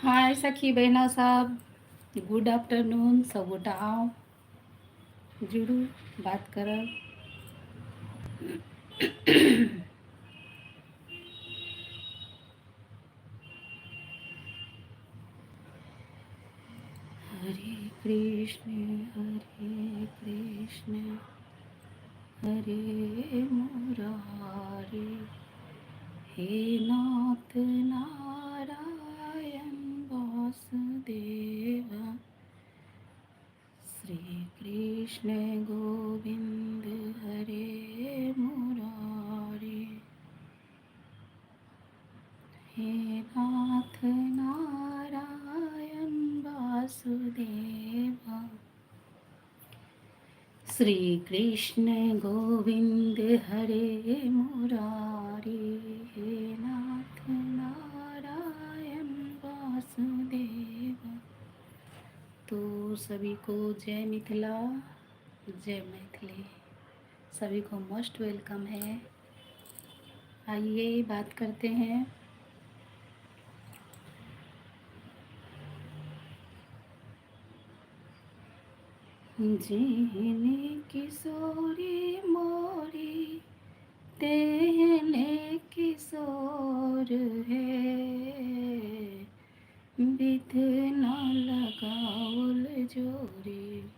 हाय सखी बहना साहब, गुड आफ्टरनून। सब गोटा आओ, जुड़ू, बात करब। हरे कृष्ण हरे मुरारी, हे नाथ नारायण वासुदेव, श्री कृष्ण गोविंद हरे मुरारी, हे नाथ नारायण वासुदेव, श्री कृष्ण गोविंद हरे मुरारी, हे नाथ नारायण वासुदेव। तो सभी को जय मिथिला, जय मैथिली। सभी को मोस्ट वेलकम है। आइए बात करते हैं। जीने किशोरी मोरी तेने किशोर है, बिध न लगाउल जोरी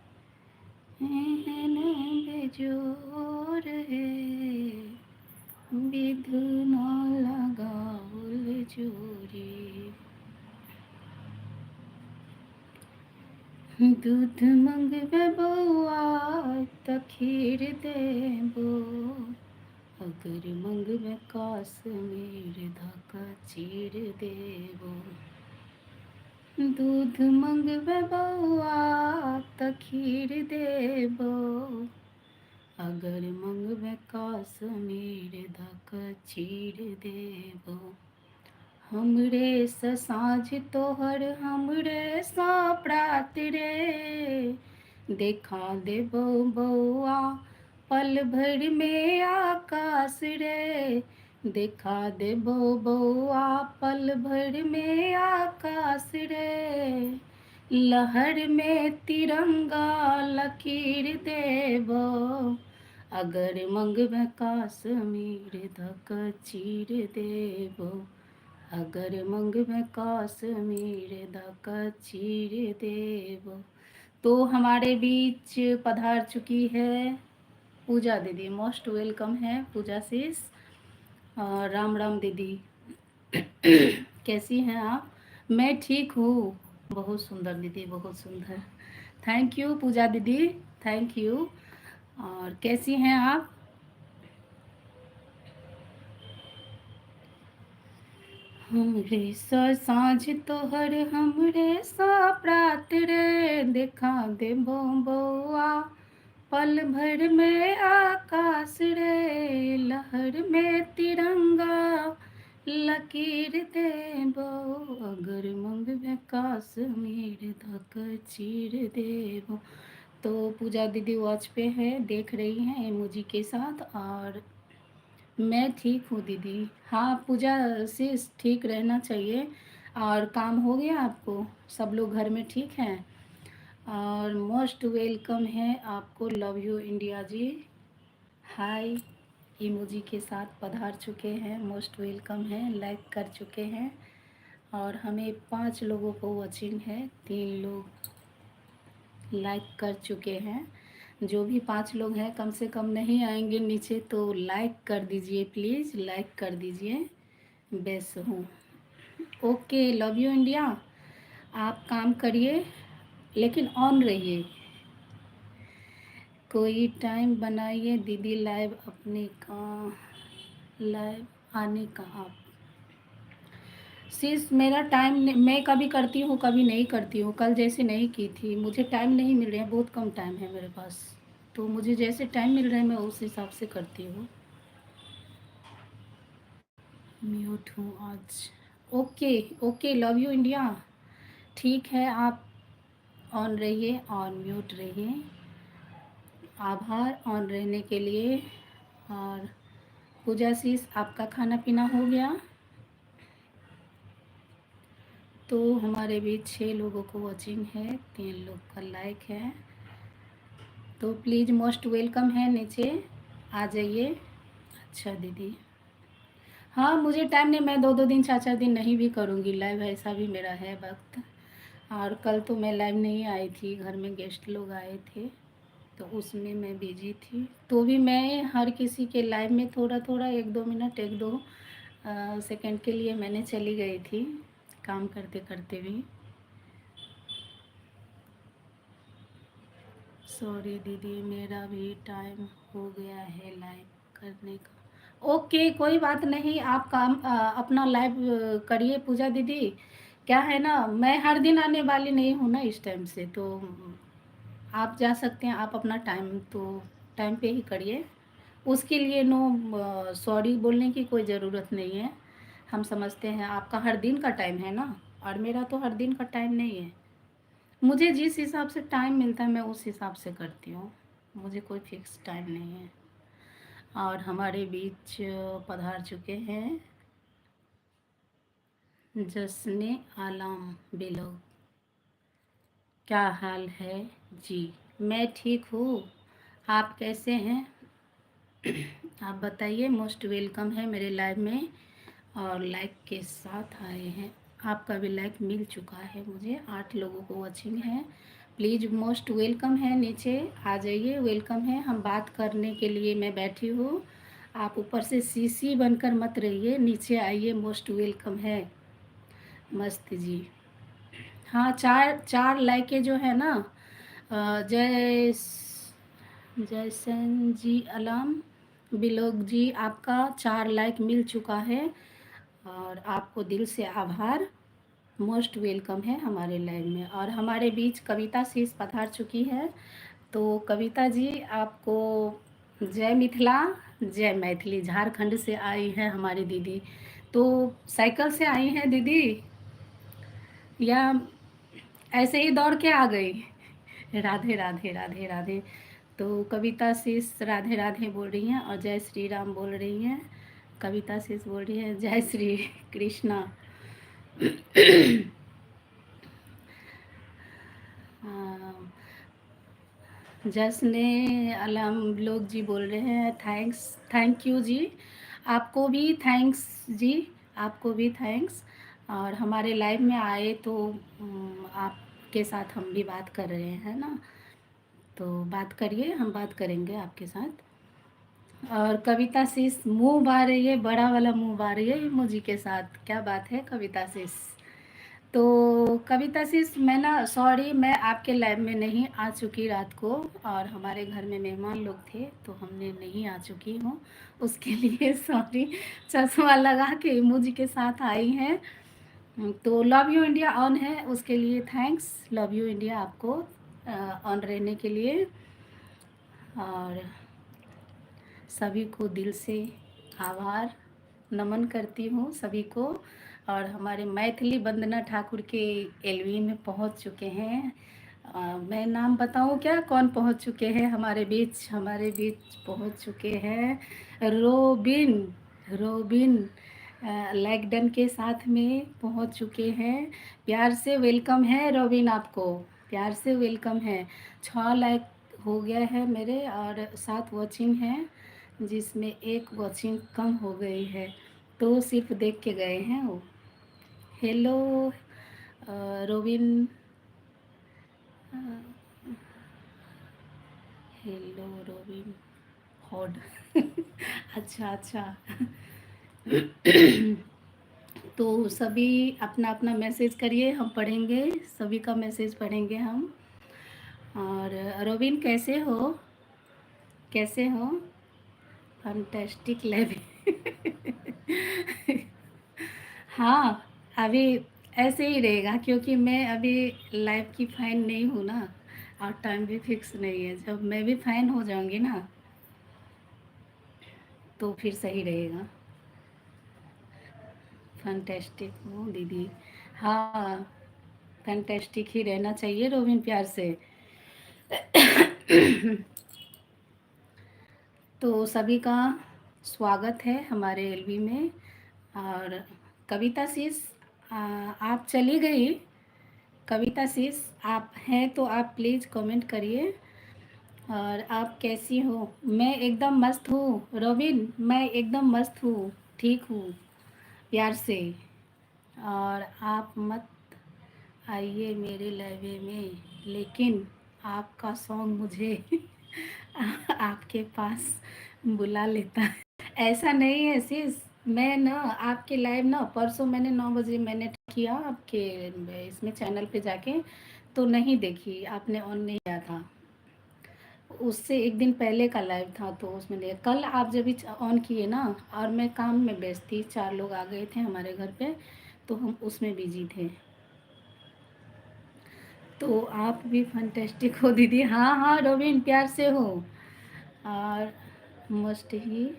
एहन बेजोर है, बिध न लगाउल जोरी। दूध मंगबे बौआ त खीर देबो, अगर मंगबे काश्मीर धक्का चीर देबो। दूध मंगबे बौआ त खीर देबो, अगर मंगबे काश्मीर धक्का चीर देबो। हमरे स साँझ तोहर हमरे सा प्रात रे, देखा देबो बौआ पल भर में आकाश रे, देखा देबो बौआ पल भर में आकाश रे। लहर में तिरंगा लकीर देबो, अगर मंगबे काश्मीर धक चीर देबो, अगर मंगबे काश्मीर धक चीर देबो। तो हमारे बीच पधार चुकी है पूजा दीदी। मोस्ट वेलकम है पूजा सिस। और राम राम दीदी। कैसी हैं आप? मैं ठीक हूँ। बहुत सुंदर दीदी, बहुत सुंदर। थैंक यू पूजा दीदी, थैंक यू। और कैसी हैं आप? हमरे सा साँझ तोहर हमरे सा प्रात रे, देखा देबो बौआ पल भर में आकाश रे। लहर में तिरंगा लकीर देबो, अगर मंगबे काश्मीर धक चीर देबो। तो पूजा दीदी वॉच पे है, देख रही हैं इमोजी के साथ। और मैं ठीक हूँ दीदी। हाँ पूजा से ठीक रहना चाहिए। और काम हो गया आपको? सब लोग घर में ठीक हैं? और मोस्ट वेलकम है आपको। Love you India ji. Hi emoji के साथ पधार चुके हैं, मोस्ट वेलकम है, लाइक कर चुके हैं। और हमें 5 लोगों को वॉचिंग है, 3 लोग लाइक कर चुके हैं। जो भी 5 लोग हैं कम से कम नहीं आएंगे नीचे, तो लाइक कर दीजिए प्लीज़, लाइक कर दीजिए। बेस हूँ। Okay love you India. आप काम करिए लेकिन ऑन रहिए। कोई टाइम बनाइए दीदी लाइव अपने का, लाइव आने का। आप सिर्फ मेरा टाइम मैं कभी करती हूँ कभी नहीं करती हूँ। कल जैसे नहीं की थी, मुझे टाइम नहीं मिल रहा है, बहुत कम टाइम है मेरे पास। तो मुझे जैसे टाइम मिल रहा है मैं उस हिसाब से करती हूँ। म्यूट हूँ आज। Okay okay love you India. ठीक है, आप ऑन रहिए और म्यूट रहिए। आभार ऑन रहने के लिए। और पूजा शीश आपका खाना पीना हो गया? तो हमारे बीच 6 लोगों को वॉचिंग है, 3 लोग का लाइक है। तो प्लीज़ मोस्ट वेलकम है, नीचे आ जाइए। अच्छा दीदी, हाँ मुझे टाइम नहीं, मैं 2-2 दिन 4-4 दिन नहीं भी करूँगी लाइव, ऐसा भी मेरा है वक्त। और कल तो मैं लाइव नहीं आई थी, घर में गेस्ट लोग आए थे तो उसमें मैं बिजी थी। तो भी मैं हर किसी के लाइव में थोड़ा थोड़ा 1-2 मिनट 1-2 सेकंड के लिए मैंने चली गई थी, काम करते करते भी। सॉरी दीदी, मेरा भी टाइम हो गया है लाइव करने का। ओके कोई बात नहीं, आप काम अपना लाइव करिए पूजा दीदी। क्या है ना, मैं हर दिन आने वाली नहीं हूँ ना इस टाइम से, तो आप जा सकते हैं, आप अपना टाइम तो टाइम पे ही करिए। उसके लिए नो सॉरी बोलने की कोई ज़रूरत नहीं है। हम समझते हैं आपका हर दिन का टाइम है ना, और मेरा तो हर दिन का टाइम नहीं है। मुझे जिस हिसाब से टाइम मिलता है मैं उस हिसाब से करती हूँ, मुझे कोई फिक्स टाइम नहीं है। और हमारे बीच पधार चुके हैं जश्न आलम बिलोग। क्या हाल है जी? मैं ठीक हूँ, आप कैसे हैं? आप बताइए। मोस्ट वेलकम है मेरे लाइव में, और लाइक के साथ आए हैं। आपका भी लाइक मिल चुका है मुझे, 8 लोगों को वॉचिंग है। प्लीज़ मोस्ट वेलकम है, नीचे आ जाइए, वेलकम है। हम बात करने के लिए मैं बैठी हूँ, आप ऊपर से सीसी बनकर मत रहिए, नीचे आइए, मोस्ट वेलकम है। मस्त जी। हाँ, 4 लाइकें जो है ना, जय जयसन जी अलाम बिलोग जी, आपका 4 लाइक मिल चुका है, और आपको दिल से आभार। मोस्ट वेलकम है हमारे लाइव में। और हमारे बीच कविता शीस पधार चुकी है। तो कविता जी आपको जय मिथिला, जय मैथिली। झारखंड से आई है हमारी दीदी, तो साइकिल से आई हैं दीदी या ऐसे ही दौड़ के आ गई? राधे राधे राधे राधे। तो कविता शीस राधे राधे बोल रही हैं, और जय श्री राम बोल रही हैं। कविता शीस बोल रही है जय श्री कृष्णा। जश्न आलम लोग जी बोल रहे हैं थैंक्स, थैंक यू जी। आपको भी थैंक्स जी, आपको भी थैंक्स। और हमारे लाइव में आए तो आपके साथ हम भी बात कर रहे हैं ना, तो बात करिए, हम बात करेंगे आपके साथ। और कविता शीस मुंह बा रही है, बड़ा वाला मुंह बा रही है इमोजी के साथ, क्या बात है कविता शीस? तो कविता शीस, मैं ना सॉरी, मैं आपके लाइव में नहीं आ चुकी रात को, और हमारे घर में मेहमान लोग थे तो हमने नहीं आ चुकी हूँ, उसके लिए सॉरी। चश्मा लगा के इमोजी के साथ आई हैं। तो लव यू इंडिया ऑन है, उसके लिए थैंक्स। लव यू इंडिया आपको ऑन रहने के लिए। और सभी को दिल से आभार नमन करती हूँ सभी को। और हमारे मैथिली वंदना ठाकुर के एलवी में पहुँच चुके हैं। मैं नाम बताऊँ क्या, कौन पहुँच चुके हैं हमारे बीच? हमारे बीच पहुँच चुके हैं रोबिन। रोबिन लैगडन के साथ में पहुँच चुके हैं। प्यार से वेलकम है रोबिन, आपको प्यार से वेलकम है। 6 लाइक हो गया है मेरे, और 7 वॉचिंग हैं, जिसमें 1 वॉचिंग कम हो गई है, तो सिर्फ देख के गए हैं वो। हेलो रोबिन, हेलो रोबिन हॉड। अच्छा अच्छा। तो सभी अपना अपना मैसेज करिए, हम पढ़ेंगे, सभी का मैसेज पढ़ेंगे हम। और रोबिन कैसे हो, कैसे हो? Fantastic lab. हाँ, अभी ऐसे ही रहेगा, क्योंकि मैं अभी लाइफ की फ़ैन नहीं हूँ ना, और टाइम भी फिक्स नहीं है। जब मैं भी फ़ैन हो जाऊँगी ना, तो फिर सही रहेगा। फैंटेस्टिक हूँ दीदी, हाँ फैंटेस्टिक ही रहना चाहिए रोबिन, प्यार से। तो सभी का स्वागत है हमारे एलवी में। और कविता शीस आप चली गई कविता सिस, आप हैं तो आप प्लीज़ कमेंट करिए। और आप कैसी हो? मैं एकदम मस्त हूँ रोबिन, मैं एकदम मस्त हूँ, ठीक हूँ प्यार से। और आप मत आइए मेरे लहवे में, लेकिन आपका सॉन्ग मुझे आपके पास बुला लेता है। ऐसा नहीं है सिस, मैं ना आपके लाइव ना परसों मैंने 9 बजे मैंने किया आपके इसमें चैनल पे जाके, तो नहीं देखी आपने, ऑन नहीं किया था। उससे एक दिन पहले का लाइव था तो उसमें देखा। कल आप जब भी ऑन किए ना, और मैं काम में व्यस्त थी, 4 लोग आ गए थे हमारे घर पे, तो हम उसमें बिजी थे। तो आप भी फंटेस्टिक हो दीदी। हाँ हाँ रोबिन, प्यार से हो। और मस्त ही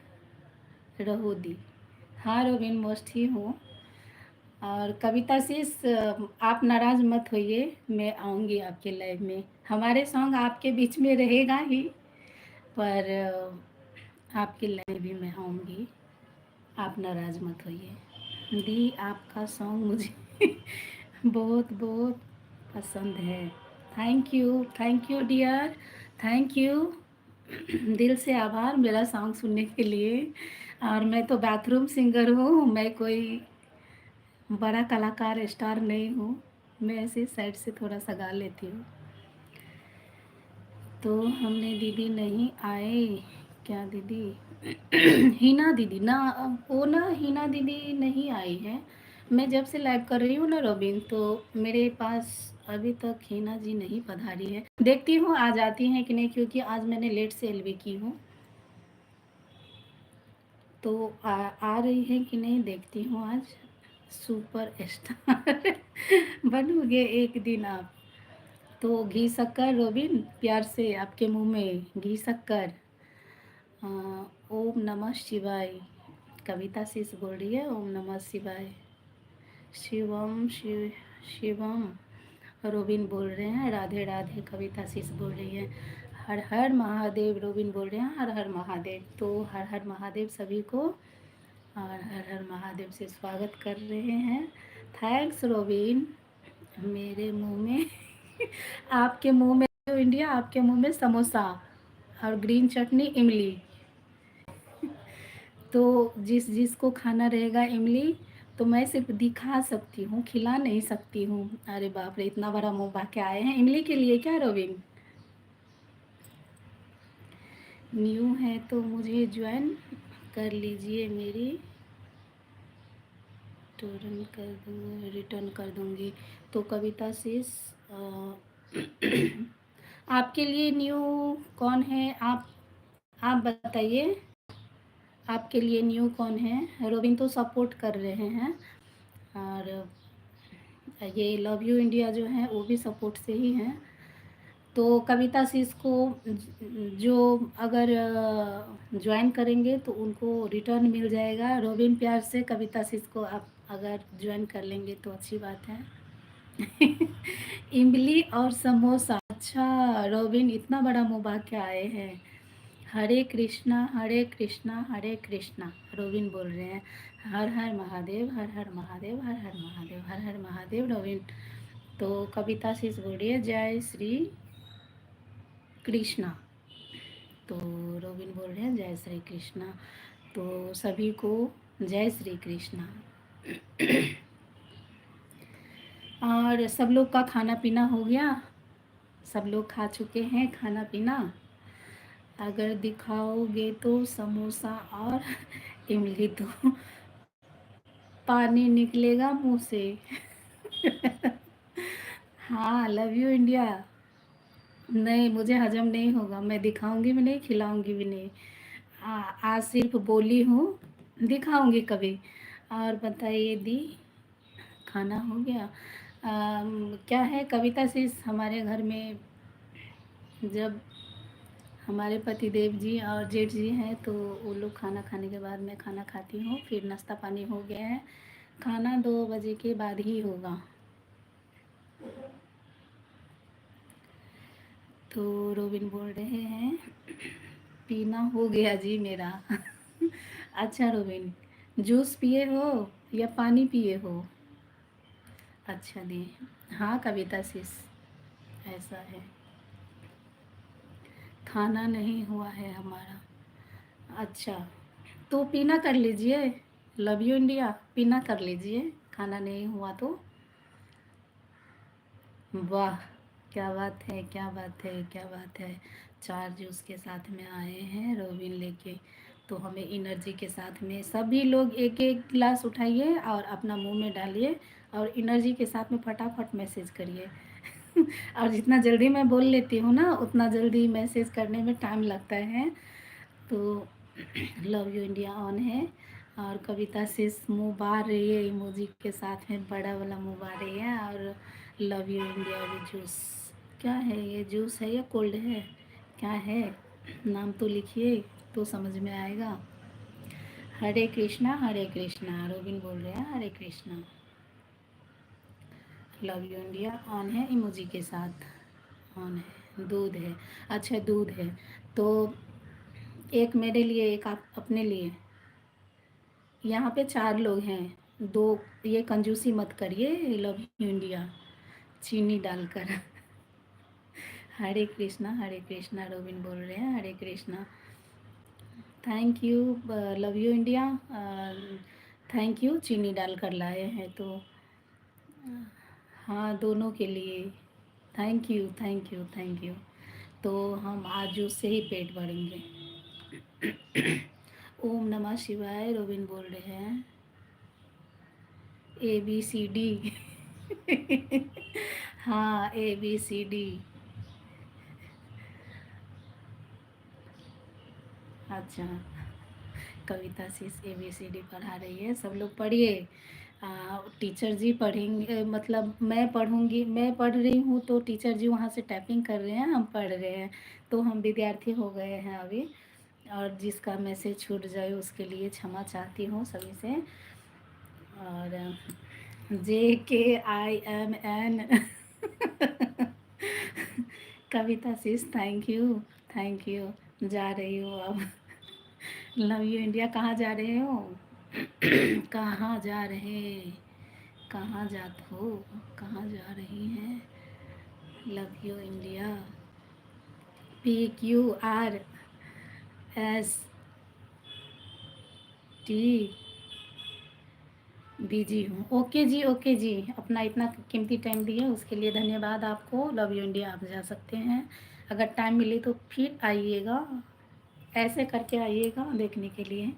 रहो दी। हाँ रोबिन, मस्त ही हूँ। और कविता सिस, आप नाराज़ मत होइए, मैं आऊँगी आपके लाइव में। हमारे सॉन्ग आपके बीच में रहेगा ही, पर आपके लाइव भी मैं आऊँगी, आप नाराज़ मत होइए। दी, आपका सॉन्ग मुझे बहुत बहुत पसंद है। Thank you dear, thank you. दिल से आभार मेरा सॉन्ग सुनने के लिए। और मैं तो बाथरूम सिंगर हूँ, मैं कोई बड़ा कलाकार स्टार नहीं हूँ, मैं ऐसे साइड से थोड़ा सा गा लेती हूँ। तो हमने दीदी नहीं आए क्या दीदी? हिना दीदी ना, वो ना हिना दीदी नहीं आई है। मैं जब से लाइव कर रही हूँ ना रोबिन, तो मेरे पास अभी तक हिना जी नहीं पधारी है। देखती हूँ आ जाती हैं कि नहीं, क्योंकि आज मैंने लेट से एलबी की हूँ, तो आ रही है कि नहीं देखती हूँ आज। सुपर स्टार बनोगे एक दिन आप। तो घी शक्कर रोबिन, प्यार से आपके मुंह में घी शक्कर। ओम नमः शिवाय। कविता शीस बोल रही है ओम नमः शिवाय। शिवम शिवम रोबिन बोल रहे हैं राधे राधे। कविता शीस बोल रही है हर हर महादेव। रोबिन बोल रहे हैं हर हर महादेव। तो हर हर महादेव सभी को, और हर हर महादेव से स्वागत कर रहे हैं। Thanks robin. मेरे मुंह में आपके मुंह में इंडिया, आपके मुंह में समोसा और ग्रीन चटनी इमली। तो जिस जिसको खाना रहेगा इमली, तो मैं सिर्फ दिखा सकती हूँ, खिला नहीं सकती हूँ। अरे बाप रे, इतना बड़ा मुंह बा के आए हैं इमली के लिए क्या रोबिन? न्यू है तो मुझे ज्वाइन कर लीजिए, मेरी टर्न कर दूँगी, रिटर्न कर दूँगी। तो कविता सिस, आपके लिए न्यू कौन है? आप बताइए, आपके लिए न्यू कौन है? रोबिन तो सपोर्ट कर रहे हैं, और ये लव यू इंडिया जो है वो भी सपोर्ट से ही हैं। तो कविता सिस को जो अगर ज्वाइन करेंगे तो उनको रिटर्न मिल जाएगा। रोबिन, प्यार से कविता सिस को आप अगर ज्वाइन कर लेंगे तो अच्छी बात है। इमली और समोसा, अच्छा रोबिन इतना बड़ा मुंह के आए हैं। हरे कृष्णा हरे कृष्णा हरे कृष्णा, रोबिन बोल रहे हैं हर हर महादेव हर हर महादेव हर हर महादेव हर हर महादेव रोबिन। तो कविता शीस बोल रही है जय श्री कृष्णा। तो रोबिन बोल रहे हैं जय श्री कृष्णा। तो सभी को जय श्री कृष्णा। और सब लोग का खाना पीना हो गया? सब लोग खा चुके हैं खाना पीना? अगर दिखाओगे तो समोसा और इमली, तो पानी निकलेगा मुंह से। हाँ लव यू इंडिया। नहीं, मुझे हजम नहीं होगा, मैं दिखाऊंगी भी नहीं, खिलाऊंगी भी नहीं। आज सिर्फ बोली हूँ, दिखाऊंगी कभी। और बताइए दी, खाना हो गया? क्या है कविता सिस, हमारे घर में जब हमारे पति देव जी और जेठ जी हैं, तो वो लोग खाना खाने के बाद मैं खाना खाती हूँ, फिर नाश्ता पानी हो गया है। खाना 2 बजे के बाद ही होगा। तो रोबिन बोल रहे हैं पीना हो गया जी मेरा। अच्छा रोबिन, जूस पिए हो या पानी पिए हो? अच्छा दिए। हाँ कविता सिस, ऐसा है। खाना नहीं हुआ है हमारा। अच्छा, तो पीना कर लीजिए। लव यू इंडिया पीना कर लीजिए, खाना नहीं हुआ तो। वाह, क्या बात है, क्या बात है, क्या बात है। चार जूस के साथ में आए हैं रोबिन लेके। तो हमें एनर्जी के साथ में सभी लोग एक एक गिलास उठाइए और अपना मुंह में डालिए, और एनर्जी के साथ में फटाफट मैसेज करिए। और जितना जल्दी मैं बोल लेती हूँ ना, उतना जल्दी मैसेज करने में टाइम लगता है। तो लव यू इंडिया ऑन है। और कविता से मुँह बार रही है इमोजी के साथ में, बड़ा वाला मुँह बार रही है। और लव यू इंडिया भी जूस, क्या है ये, जूस है या कोल्ड है, क्या है, नाम तो लिखिए तो समझ में आएगा। हरे कृष्णा, हरे कृष्णा, रोबिन बोल रहे हैं Hare Krishna. Love you India on है इमोजी के साथ, ऑन है। दूध है, अच्छा दूध है। तो एक मेरे लिए, एक आप अपने लिए। यहाँ पे चार लोग हैं, दो, ये कंजूसी मत करिए लव यू इंडिया, चीनी डालकर। हरे कृष्णा रोबिन बोल रहे हैं Hare Krishna. Thank you love you India, thank you, चीनी डालकर लाए हैं तो। हाँ दोनों के लिए, thank you thank you thank you. तो हम आज उससे ही पेट भरेंगे। ओम नमः शिवाय रोबिन बोल रहे हैं। A B C D. हाँ ए बी सी डी। अच्छा, कविता सिस ए बी सी डी पढ़ा रही है, सब लोग पढ़िए। टीचर जी पढ़ेंगे, मतलब मैं पढ़ूंगी, मैं पढ़ रही हूँ तो टीचर जी वहाँ से टाइपिंग कर रहे हैं, हम पढ़ रहे हैं। तो हम विद्यार्थी हो गए हैं अभी। और जिसका मैसेज छूट जाए उसके लिए क्षमा चाहती हूँ सभी से। और JKIMN। Kavita sis thank you, thank you. जा रही हूँ अब। लव यू इंडिया कहाँ जा रहे हो? कहाँ जा रहे, कहाँ जात हो, कहाँ जा रही हैं? Love you India, PQRST। Busy हूँ, ओके जी, ओके जी। अपना इतना कीमती टाइम दिए उसके लिए धन्यवाद आपको। लव यू इंडिया, आप जा सकते हैं। अगर टाइम मिले तो फिर आइएगा, ऐसे करके आइएगा देखने के लिए।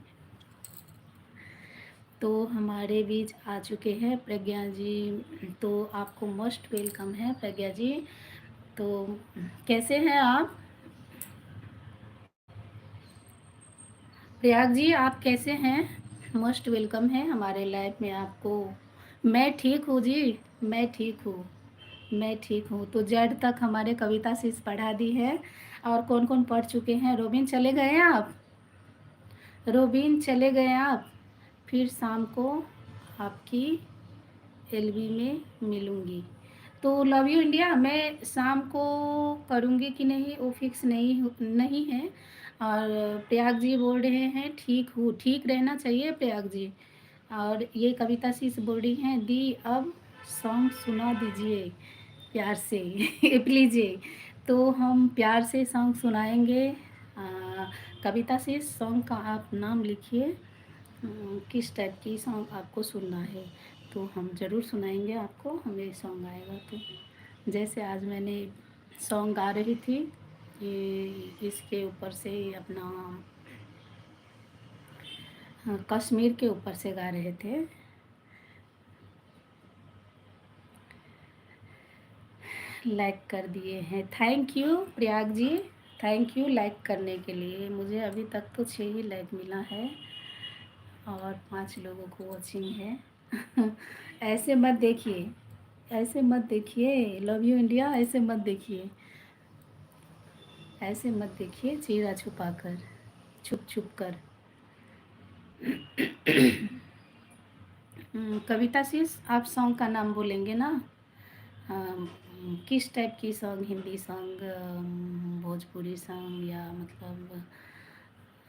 तो हमारे बीच आ चुके हैं प्रज्ञा जी, तो आपको मोस्ट वेलकम है प्रज्ञा जी। तो कैसे हैं आप? प्रयाग जी आप कैसे हैं? मोस्ट वेलकम है हमारे लाइफ में आपको। मैं ठीक हूँ जी, मैं ठीक हूँ, मैं ठीक हूँ। तो जेड तक हमारे कविता sis पढ़ा दी है। और कौन कौन पढ़ चुके हैं? रोबिन चले गए हैं आप, रोबिन चले गए आप। फिर शाम को आपकी एलबी में मिलूँगी। तो लव यू इंडिया मैं शाम को करूँगी कि नहीं वो फिक्स नहीं है। और प्रयाग जी बोल रहे हैं ठीक हूँ, ठीक रहना चाहिए प्रयाग जी। और ये कविता सी बोल रही हैं दी अब सॉन्ग सुना दीजिए प्यार से। प्लीज़िए। तो हम प्यार से सॉन्ग सुनाएंगे। कविता से सॉन्ग का आप नाम लिखिए, किस टाइप की सॉन्ग आपको सुनना है, तो हम ज़रूर सुनाएंगे आपको, हमें सॉन्ग आएगा तो। जैसे आज मैंने सॉन्ग गा रही थी, ये इसके ऊपर से अपना, हाँ, कश्मीर के ऊपर से गा रहे थे। लाइक कर दिए हैं, thank you Prayag ji, thank you like करने के लिए। मुझे अभी तक तो 6 ही लाइक मिला है और 5 लोगों को वॉचिंग है। ऐसे मत देखिए, ऐसे मत देखिए लव यू इंडिया, ऐसे मत देखिए, ऐसे मत देखिए चेहरा छुपा कर, छुप छुप कर। कविता सिस आप सॉन्ग का नाम बोलेंगे ना? किस टाइप की song, Hindi song, Bhojpuri song, या मतलब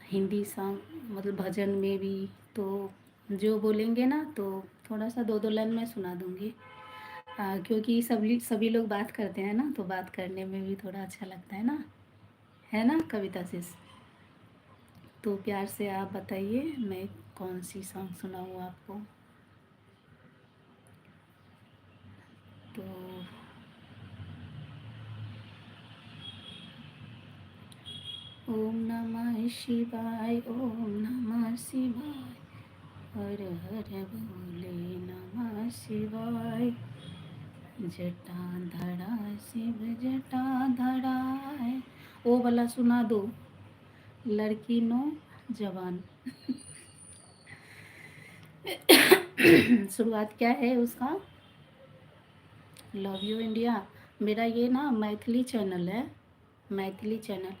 हिंदी सॉन्ग, मतलब भजन में भी? तो जो बोलेंगे ना तो थोड़ा सा दो दो लाइन में सुना दूँगी। क्योंकि सभी लोग बात करते हैं ना, तो बात करने में भी थोड़ा अच्छा लगता है ना कविता सिस। तो प्यार से आप बताइए मैं कौन सी सॉन्ग सुनाऊँ आपको। तो ओम नमः शिवाय, ओम नमः शिवाय, हर हर बोले नमः शिवाय। जटा धड़ा शिव जटा धड़ा है। ओ वाला सुना दो, लड़की नो जवान। शुरुआत क्या है उसका? Love you India. मेरा ये ना मैथिली चैनल है, मैथिली चैनल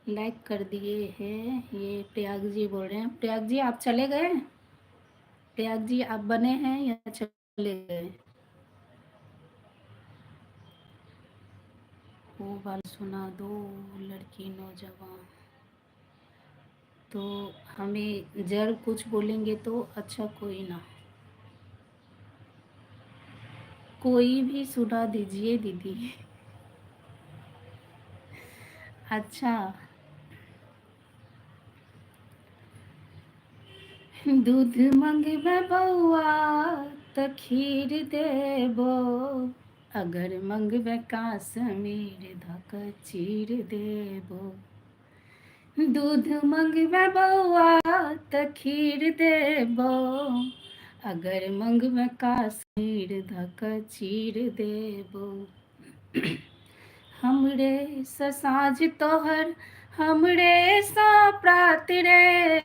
लाइक कर दिए हैं। ये प्रयाग जी बोल रहे हैं। प्रयाग जी आप चले गए? प्रयाग जी आप बने हैं या चले गए? वो वाला सुना दो, लड़की नौजवान। तो हमें जड़ कुछ बोलेंगे तो अच्छा, कोई ना, कोई भी सुना दीजिए दीदी। अच्छा, दूध मंगबे बउआ त खीर देबो, अगर मंगबे काश्मीर धक चीर देबो। दूध मंगबे बउआ त खीर देबो, अगर मंगबे काश्मीर धक चीर देबो। हमरे स साँझ तोहर हमरे सा प्रात रे,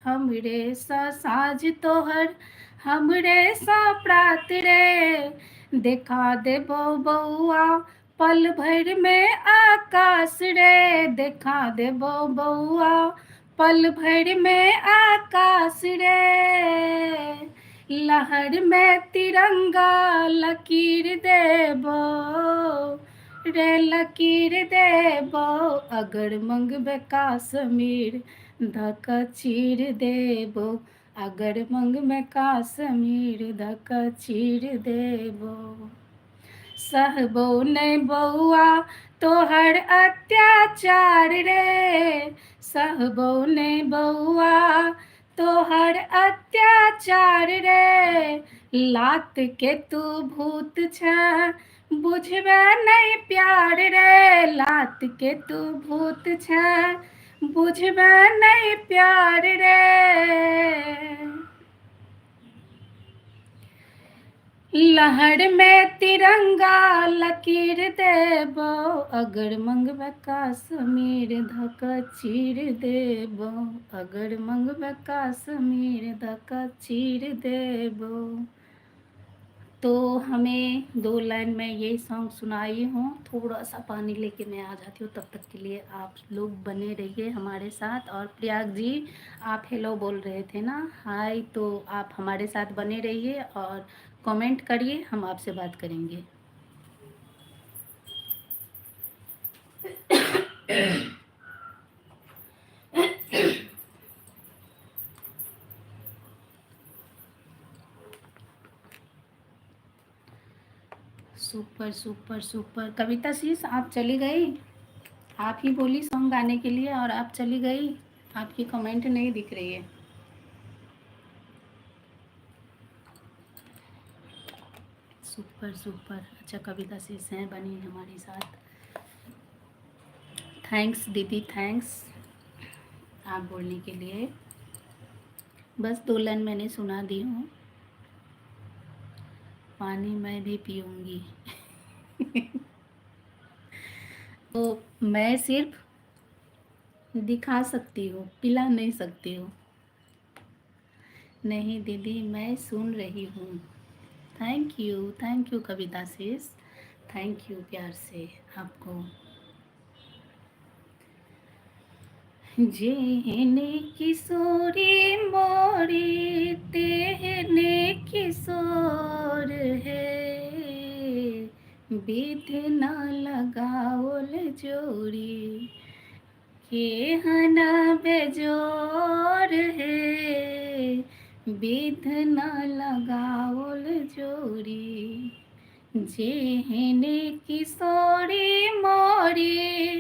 हमरे सा साँझ तोहर हमरे सा प्रात रे। देखा देबो बउआ पल भर में आकाश रे, देखा देबो बउआ पल भर में आकाश रे। लहर में तिरंगा लकीर देबो रे, लकीर देबो, अगर मंगबे काश्मीर धक चीर देबो, अगर मंगबे काश्मीर धक चीर देबो। सहबो नहीं बउआ तोहर अत्याचार रे, सहबो नहीं बउआ तोहर अत्याचार रे। लात के तू भूत छ बुझबे नहीं प्यार रे, लात के तू भूत छ बुझबे नहीं प्यार रे। लहर में तिरंगा लकीर देबो, अगर मंगबे काश्मीर धक चीर देबो, अगर मंगबे काश्मीर धक चीर देबो। तो हमें 2 लाइन में यही सॉन्ग सुनाई हूँ। थोड़ा सा पानी लेके मैं आ जाती हूँ, तब तक के लिए आप लोग बने रहिए हमारे साथ। और प्रयाग जी आप हेलो बोल रहे थे ना, हाय, तो आप हमारे साथ बने रहिए और कमेंट करिए, हम आपसे बात करेंगे। Super super super. कविता शीस आप चली गई, आप ही बोली सॉन्ग गाने के लिए और आप चली गई, आपकी कमेंट नहीं दिख रही है। Super super. अच्छा, कविता शीस हैं बनी हमारे साथ। थैंक्स दीदी, थैंक्स आप बोलने के लिए। बस 2 लाइन मैंने सुना दी हूँ। पानी मैं भी पीऊँगी। तो मैं सिर्फ दिखा सकती हूँ, पिला नहीं सकती हूँ। नहीं दीदी मैं सुन रही हूँ। थैंक यू कविता शीस, थैंक यू प्यार से आपको। जेहने किशोरी मोरी तेहने किशोर है, विध न लगाओल जोड़ी केहना बेजोर है, विध न लगाओल जोड़ी जेहने किशोरी मोरी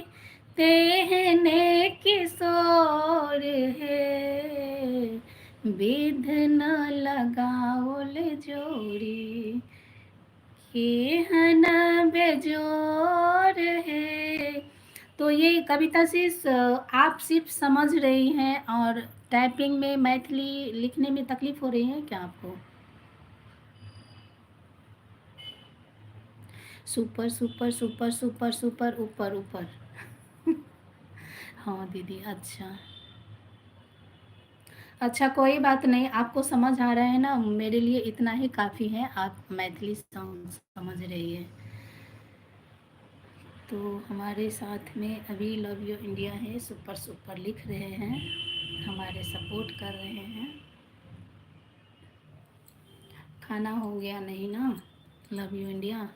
तेहने किशोर है, विध न लगाओल जोड़ी केहन बेजोर है। तो ये कविता सिर्फ आप सिर्फ समझ रही हैं और टाइपिंग में मैथिली लिखने में तकलीफ हो रही है क्या आपको? Super super super super super ऊपर ऊपर। हाँ दीदी, अच्छा अच्छा, कोई बात नहीं, आपको समझ आ रहा है ना, मेरे लिए इतना ही काफ़ी है, आप मैथिली समझ रही है। तो हमारे साथ में अभी लव यू इंडिया है, सुपर सुपर लिख रहे हैं, हमारे सपोर्ट कर रहे हैं। खाना हो गया नहीं ना? लव यू इंडिया,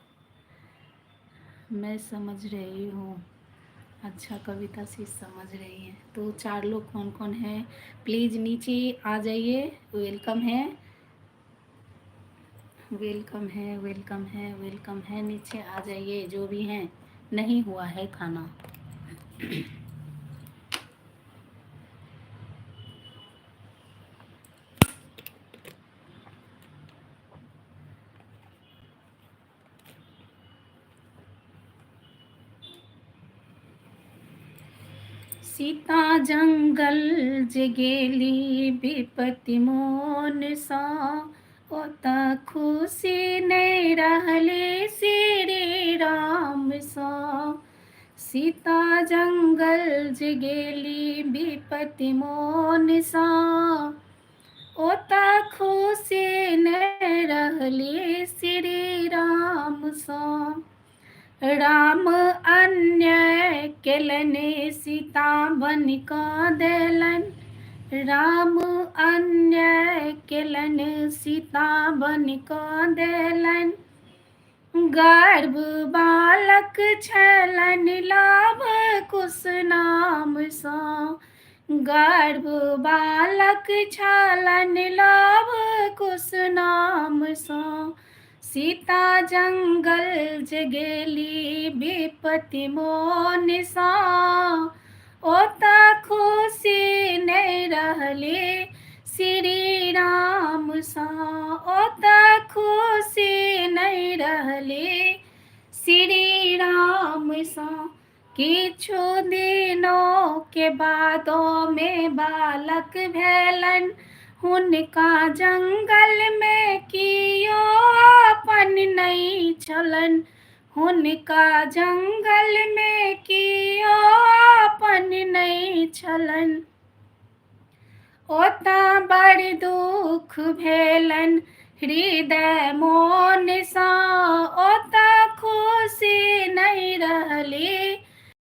मैं समझ रही हूँ। अच्छा, कविता सी समझ रही है। तो 4 लोग कौन कौन हैं, प्लीज़ नीचे आ जाइए, वेलकम है, वेलकम है, वेलकम है, वेलकम है, नीचे आ जाइए जो भी हैं। नहीं हुआ है खाना। सीता जंगल जे गेली विपत्ति मोन सा, ओता खुशी नहीं रहली श्री राम सा। सीता जंगल जे गेली विपत्ति मोन सा, ओता खुशी नहीं रहली श्री राम सा। राम अन्याय केलन सीता बन का देलन, राम अन्याय केलन सीता बन का देलन। गर्भ बालक छलन लाभ कुश नाम सा, गर्भ बालक छलन लाभ कुश नाम सा। सीता जंगल जे गेली विपत्ति मोन सा, ओता खुशी नहीं रहली श्री राम सा, ओता खुशी नहीं रहली श्री राम सा। किछु दिनों के बादों में बालक भेलन, हुनका जंगल में कियो अपन नहीं छलन, हुनका जंगल में कियो अपन नहीं छलन। ओता बड़ दुख भेलन हृदय मोन सा, ओता खुशी नहीं रहली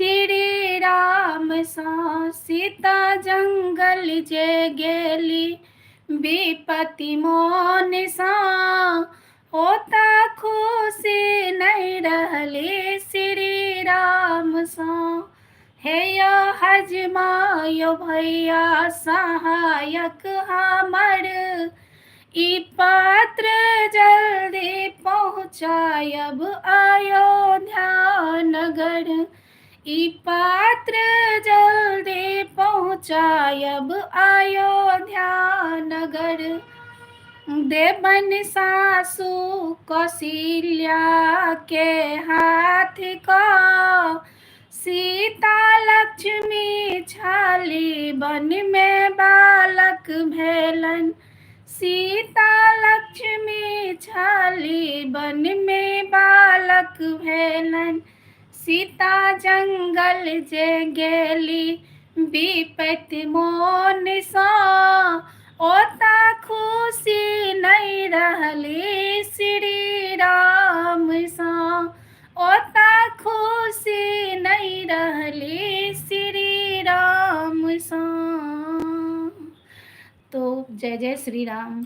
श्री राम सा। सीता जंगल जे गेली विपत्ति मोन सा, ओता खुशी नहीं रहली श्री राम सा। हे यो हजमा यो भैया सहायक हमर, ई पात्र जल्दी पहुँचायब अयोध्या नगर, ई पात्र जल्दी पहुँचायब अयोध्या नगर। देवन सासु कौशल्या के हाथ का, सीता लक्ष्मी छाली वन में बालक भेलन, सीता लक्ष्मी छाली वन में बालक भेलन। सीता जंगल जे गेली विपत्ति मोन सा, ओता खुशी नहीं रहली श्री राम सा, ओता खुशी नहीं रहली श्री राम सा। तो जय जय श्री राम।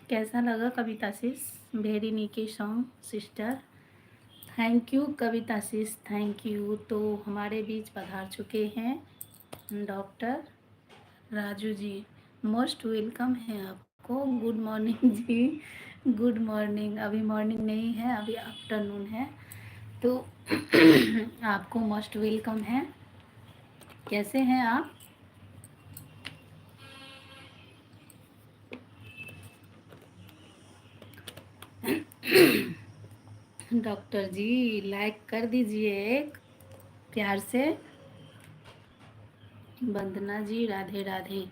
कैसा लगा Kavita sis? Very nice song sister, thank you Kavita sis, thank you. तो हमारे बीच पधार चुके हैं doctor Raju ji, most welcome है आपको। Good morning ji, good morning. अभी मॉर्निंग नहीं है, अभी आफ्टरनून है। तो आपको मोस्ट वेलकम है। कैसे हैं आप? डॉक्टर जी लाइक कर दीजिए एक प्यार से। वंदना जी राधे राधे।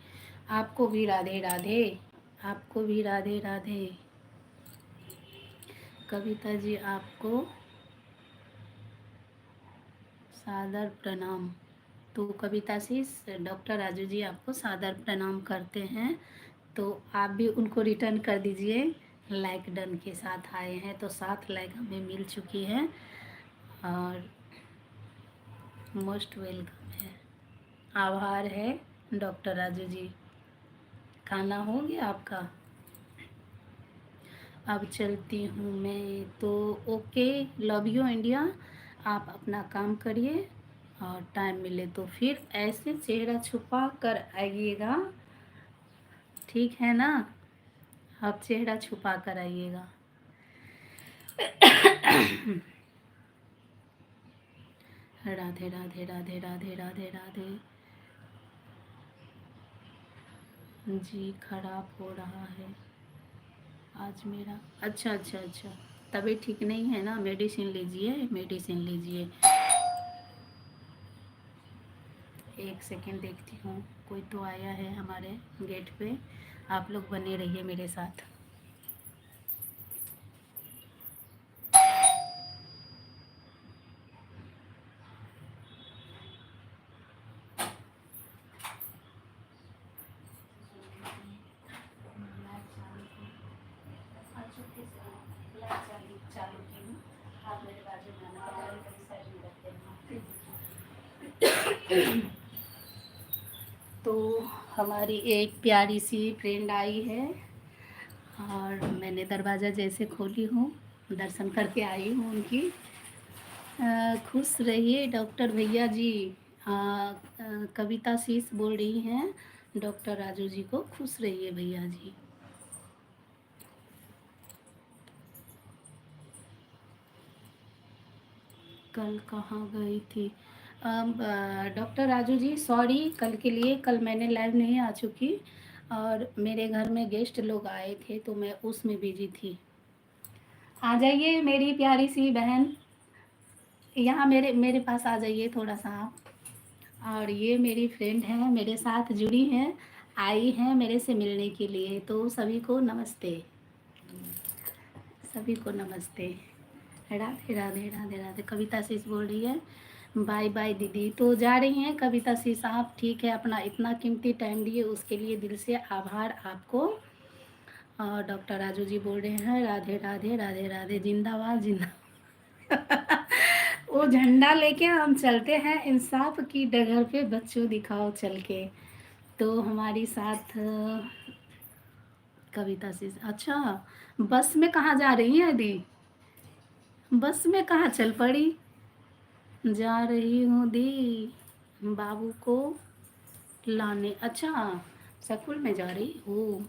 आपको भी राधे राधे। आपको भी राधे राधे। कविता जी आपको सादर प्रणाम। तो कविता सी डॉक्टर राजू जी आपको सादर प्रणाम करते हैं। तो आप भी उनको रिटर्न कर दीजिए। लाइक डन के साथ आए हैं तो 7 लाइक हमें मिल चुकी है और मोस्ट वेलकम है। आभार है डॉक्टर राजू जी। खाना हो गया आपका? अब चलती हूँ मैं तो। Okay, love you India. आप अपना काम करिए और टाइम मिले तो फिर ऐसे चेहरा छुपा कर आइएगा, ठीक है ना? आप चेहरा छुपा कर आइएगा। राधे राधे राधे राधे राधे राधे। जी खराब हो रहा है आज मेरा। अच्छा अच्छा अच्छा, तबीयत ठीक नहीं है ना? मेडिसिन लीजिए, मेडिसिन लीजिए। एक सेकेंड देखती हूँ, कोई तो आया है हमारे गेट पे। आप लोग बने रहिए मेरे साथ। तो हमारी एक प्यारी सी फ्रेंड आई है और मैंने दरवाज़ा जैसे खोली हूँ, दर्शन करके आई हूँ उनकी। खुश रहिए डॉक्टर भैया जी। कविता शीस बोल रही हैं डॉक्टर राजू जी को, खुश रहिए भैया जी। कल कहाँ गई थी? डॉक्टर राजू जी सॉरी, कल के लिए कल मैंने लाइव नहीं आ चुकी और मेरे घर में गेस्ट लोग आए थे तो मैं उसमें बिजी थी। आ जाइए मेरी प्यारी सी बहन, यहाँ मेरे मेरे पास आ जाइए थोड़ा सा आप। और ये मेरी फ्रेंड है, मेरे साथ जुड़ी हैं, आई हैं मेरे से मिलने के लिए। तो सभी को नमस्ते, सभी को नमस्ते। राधे राधे राधे राधे। कविता शीस बोल रही है बाय बाय दीदी। तो जा रही हैं कविता शीस आप, ठीक है? अपना इतना कीमती टाइम दिए उसके लिए दिल से आभार आपको। और डॉक्टर राजू जी बोल रहे हैं राधे राधे राधे राधे, जिंदाबाद जिंदा। वो झंडा लेके हम चलते हैं इंसाफ की डगर पे, बच्चों दिखाओ चल के। तो हमारी साथ कविता शीस। अच्छा, बस में कहाँ जा रही हैं दी? बस में कहाँ चल पड़ी? जा रही हूँ दी बाबू को लाने। अच्छा, स्कूल में जा रही हो?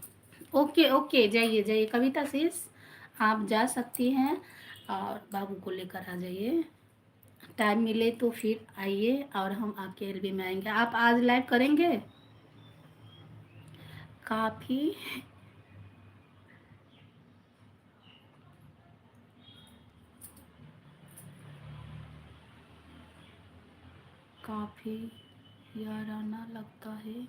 ओके ओके, जाइए जाइए कविता शीस, आप जा सकती हैं और बाबू को लेकर आ जाइए। टाइम मिले तो फिर आइए और हम आपके एलबी में आएंगे। आप आज लाइव करेंगे? काफ़ी काफ़ी याराना लगता है।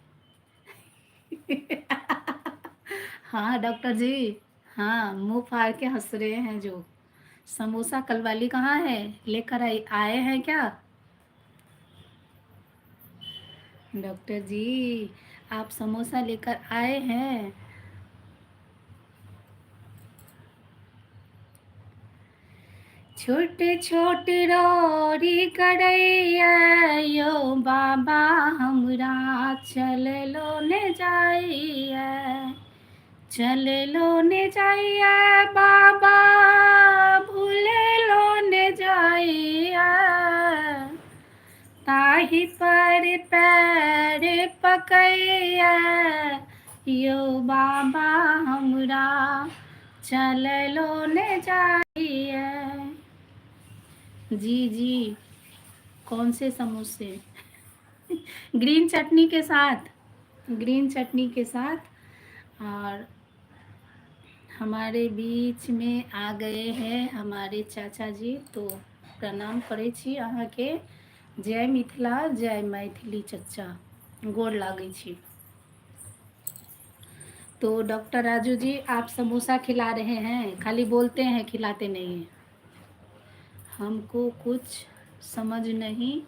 हाँ डॉक्टर जी। हाँ, मुंह फाड़ के हंस रहे हैं जो। समोसा कल वाली कहाँ है? लेकर आए हैं क्या डॉक्टर जी? आप समोसा लेकर आए हैं? छोटे छोटे रोरी करैया यो बाबा हमरा चल लो ने जाइए, चल लो ने जाइए बाबा, भूले लो ने जाइए। ताही पर पैर पकैया यो बाबा हमरा चलो ने जाइए। जी जी, कौन से समोसे? ग्रीन चटनी के साथ, ग्रीन चटनी के साथ। और हमारे बीच में आ गए हैं हमारे चाचा जी, तो प्रणाम करै छी अहाँ के। जय मिथिला, जय मैथिली चचा, गोर लागै छी। तो डॉक्टर राजू जी, आप समोसा खिला रहे हैं, खाली बोलते हैं, खिलाते नहीं हैं। हमको कुछ समझ नहीं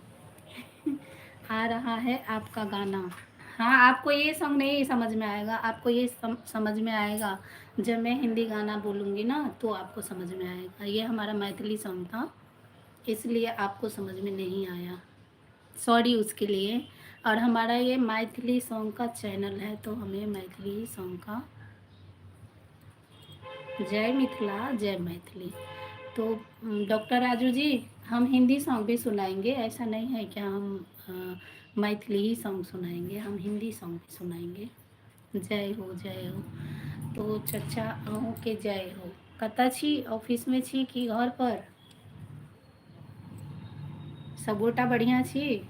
आ रहा है आपका गाना। हाँ, आपको ये सॉन्ग नहीं समझ में आएगा, आपको ये समझ में आएगा जब मैं हिंदी गाना बोलूँगी ना, तो आपको समझ में आएगा। ये हमारा मैथिली सॉन्ग था, इसलिए आपको समझ में नहीं आया, सॉरी उसके लिए। और हमारा ये मैथिली सॉन्ग का चैनल है, तो हमें मैथिली सॉन्ग का, जय मिथिला जय मैथिली। तो डॉक्टर राजू जी, हम हिंदी सॉन्ग भी सुनाएंगे, ऐसा नहीं है कि हम मैथिली ही सॉन्ग सुनाएंगे, हम हिंदी सॉन्ग भी सुनाएंगे। जय हो जय हो। तो चचा अहूँ के जय हो। कतऽ छी? ऑफिस में छी कि घर पर? सब गोटा बढ़िया छी?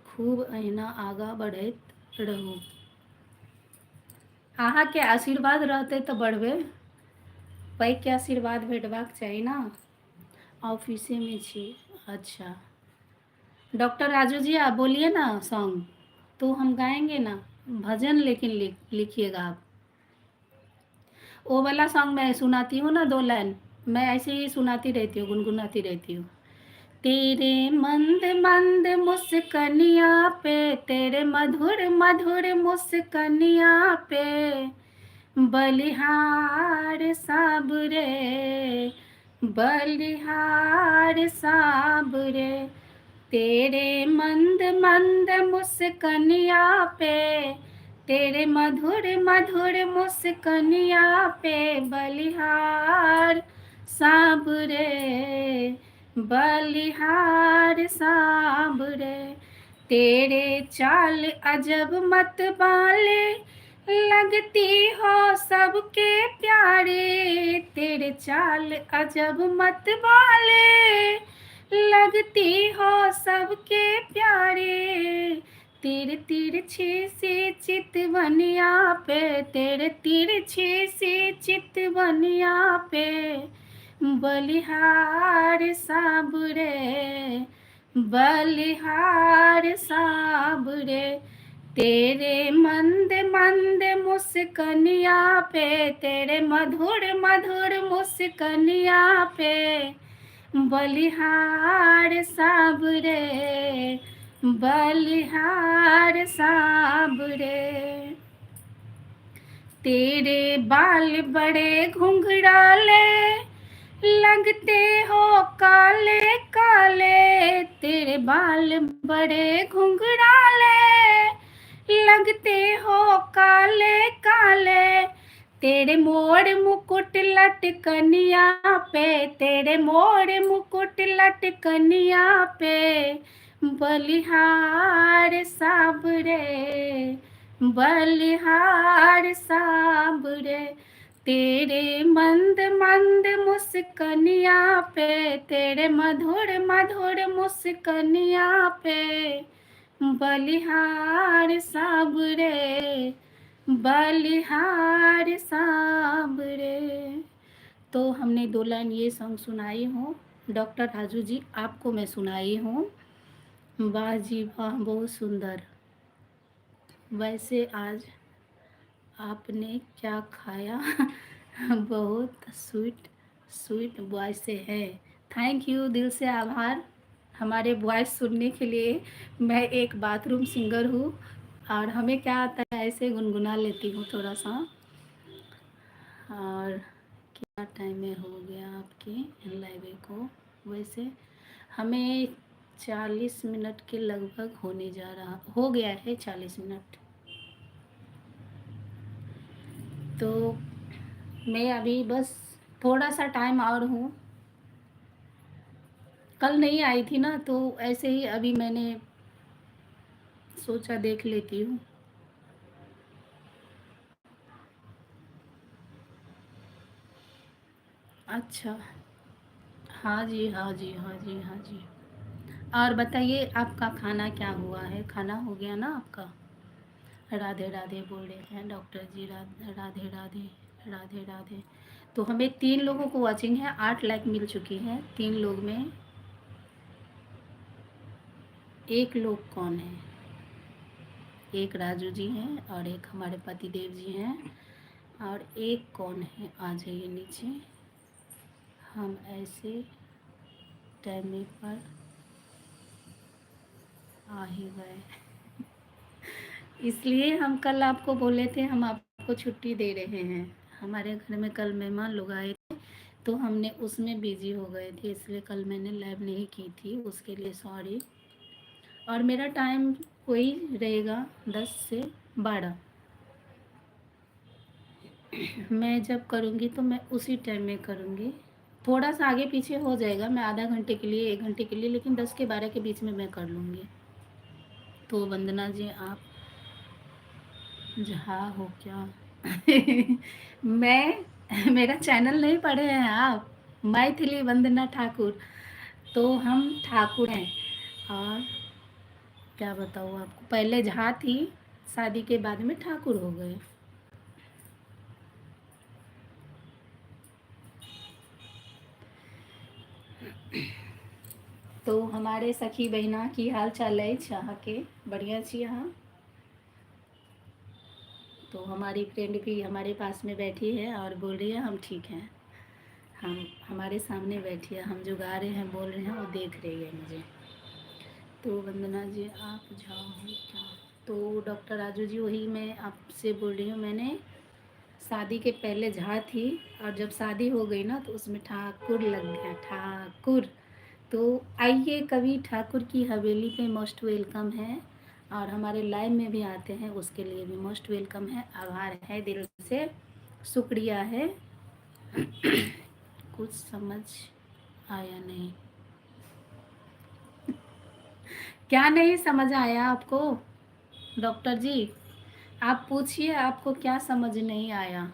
खूब अहिना आगा बढ़ैत रहू। अहाँ के आशीर्वाद रहते तो बढ़बे, पैघ के आशीर्वाद भेटबाक चाही ना। ऑफिसे में छी, अच्छा। डॉक्टर राजू जी, आप बोलिए ना सॉन्ग, तो हम गाएंगे ना भजन, लेकिन लिखिएगा आप। वो वाला सॉन्ग मैं सुनाती हूँ ना, 2 लाइन मैं ऐसे ही सुनाती रहती हूँ, गुनगुनाती रहती हूँ। तेरे मंद मंद मुस्कनिया पे, तेरे मधुर मधुर मुस्कनिया पे, बलिहार साबरे, बलिहार साबरे। तेरे मंद मंद मुस्कनिया पे, तेरे मधुर मधुर मुस्कनिया पे, बलिहार साबरे, बलिहार साबरे। तेरे चाल अजब मत वाले, लगती हो सबके प्यारे। तेरे चाल अजब मत वाले, लगती हो सबके प्यारे। तीर तिरछी सी चितवनिया पे, तेरे तिरछी सी चितवनिया पे, बलिहार साबरे, बलिहार साबरे। तेरे मंद मंद मुस्कनिया पे, तेरे मधुर मधुर मुस्कनिया पे, बलिहार साबरे, बलिहार साबरे। तेरे बाल बड़े घुंघराले, लगते हो काले काले। तेरे बाल बड़े घुंघराले, लगते हो काले काले। तेरे मोर मुकुट लटकनिया पे, तेरे मोर मुकुट लटकनिया पे, बलिहार साबरे, बलिहार साबरे। तेरे मंद मंद मुस्कनिया पे, तेरे मधुर मधुर मुस्कनिया पे, बलिहार साबरे, बलिहार साबरे। तो हमने 2 लाइन ये सॉन्ग सुनाई हूँ। डॉक्टर राजू जी, आपको मैं सुनाई हूँ। वाह जी वाह, बहुत सुंदर। वैसे आज आपने क्या खाया? बहुत स्वीट स्वीट वॉइस से है। थैंक यू, दिल से आभार हमारे वॉइस सुनने के लिए। मैं एक बाथरूम सिंगर हूँ, और हमें क्या आता है, ऐसे गुनगुना लेती हूँ थोड़ा सा। और क्या टाइम में हो गया आपके लाइव को? वैसे हमें 40 मिनट के लगभग होने जा रहा, हो गया है 40 मिनट। तो मैं अभी बस थोड़ा सा टाइम और हूँ। कल नहीं आई थी ना, तो ऐसे ही अभी मैंने सोचा देख लेती हूँ। अच्छा, हाँ जी, हाँ जी, हाँ जी, हाँ जी। और बताइए आपका खाना क्या हुआ है? खाना हो गया ना आपका? राधे राधे बोल रहे हैं डॉक्टर जी, राधे राधे, राधे राधे। तो हमें 3 लोगों को वॉचिंग है, 8 लाइक मिल चुकी है 3 लोग में। एक लोग कौन है? एक राजू जी हैं और एक हमारे पति देव जी हैं, और एक कौन है? आ जाइए नीचे। हम ऐसे टाइम पर आ ही गए। इसलिए हम कल आपको बोले थे हम आपको छुट्टी दे रहे हैं। हमारे घर में कल मेहमान लोग आए थे, तो हमने उसमें बिजी हो गए थे, इसलिए कल मैंने लाइव नहीं की थी, उसके लिए सॉरी। और मेरा टाइम वही रहेगा 10 से 12। मैं जब करूँगी तो मैं उसी टाइम में करूँगी। थोड़ा सा आगे पीछे हो जाएगा, मैं आधा घंटे के लिए 1 घंटे के लिए, लेकिन 10 के 12 के बीच में मैं कर लूँगी। तो वंदना जी आप जहाँ हो क्या? मैं, मेरा चैनल नहीं पढ़े हैं आप? मैथिली वंदना ठाकुर। तो हम ठाकुर हैं। और क्या बताऊँ आपको, पहले झा थी, शादी के बाद में ठाकुर हो गए। तो हमारे सखी बहिना की हाल चाल है चाह के बढ़िया छी यहाँ। तो हमारी फ्रेंड भी हमारे पास में बैठी है और बोल रही है हम ठीक हैं। हम हमारे सामने बैठी है, हम जो गा रहे हैं बोल रहे हैं वो देख रही है मुझे। तो वंदना जी आप जाओ क्या? तो डॉक्टर राजू जी वही मैं आपसे बोल रही हूँ, मैंने शादी के पहले झा थी, और जब शादी हो गई ना तो उसमें ठाकुर लग गया, ठाकुर। तो आइए कभी ठाकुर की हवेली पे, मोस्ट वेलकम है। और हमारे लाइव में भी आते हैं उसके लिए भी मोस्ट वेलकम है, आभार है दिल से, शुक्रिया है। कुछ समझ आया नहीं? क्या नहीं समझ आया आपको डॉक्टर जी? आप पूछिए आपको क्या समझ नहीं आया?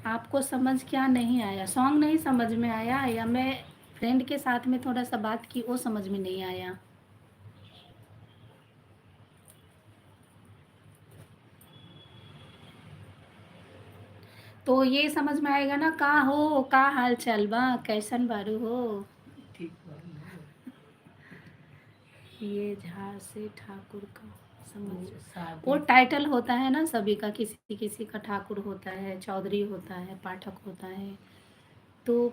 आपको समझ क्या नहीं आया? सॉन्ग नहीं समझ में आया, या मैं फ्रेंड के साथ में थोड़ा सा बात की वो समझ में नहीं आया? तो ये समझ में आएगा ना, का हो का हाल चाल बा, कैसन बारू हो? ठीक बारू। ये झा से ठाकुर का समझ, वो टाइटल होता है ना सभी का, किसी किसी का ठाकुर होता है, चौधरी होता है, पाठक होता है। तो